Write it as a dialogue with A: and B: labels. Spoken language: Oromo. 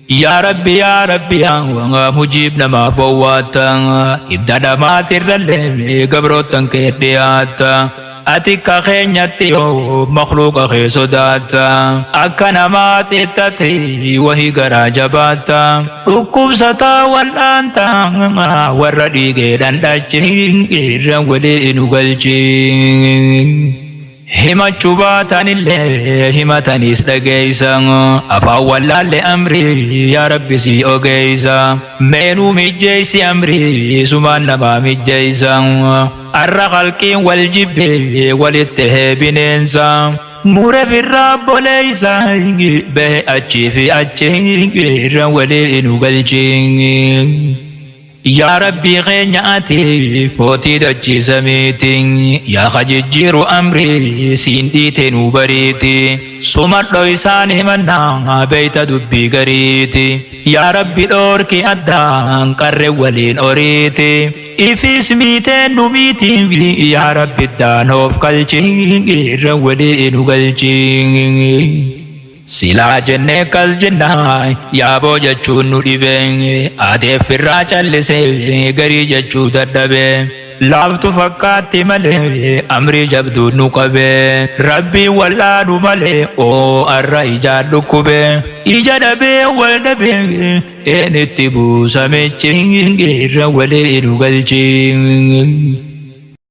A: يا ربي يا مجيب نما فواتا إدادا ما ترلي قبروتا كيدياتا أتيكا خينياتي مخلوق خي صداتا أكنا ما تتتي وهي قراجباتا ركوب ستا والأنتا والردي قيدان داجين إيران ولي نقلجين himachuu baataanillee himataniis dhageeysan afaan wallaalle amrii yaa rabbi si ogeeysa meenuu mijjeeysi amrii sumaan namaa mijjeeysan arra qalqiin wal jibbee walitti heebineensa mure birraa boleeysa bahe achii fi achii irra walii nu galchiin يا ربي غنياتي فوتي دجي سميتي يا خجيجيرو أمري سينديتي نوبريتي سمر لويساني منا بيت دبي غريتي يا ربي دوركي أدان قرر ولين أوريتي إفي سميتين نميتي يا ربي دانوف قلجي ولين قلجي Sila jenne kas jenna yaa boo jechuun nu dhibee adeef irraa callisee garii jechuu dadhabee laaftu fakkaatti malee amrii jabduu nu qabee rabbii wallaanu malee oo arra ijaan dhukkubee ija dhabee wal dhabee een itti buusamichi irra walii nu galchii.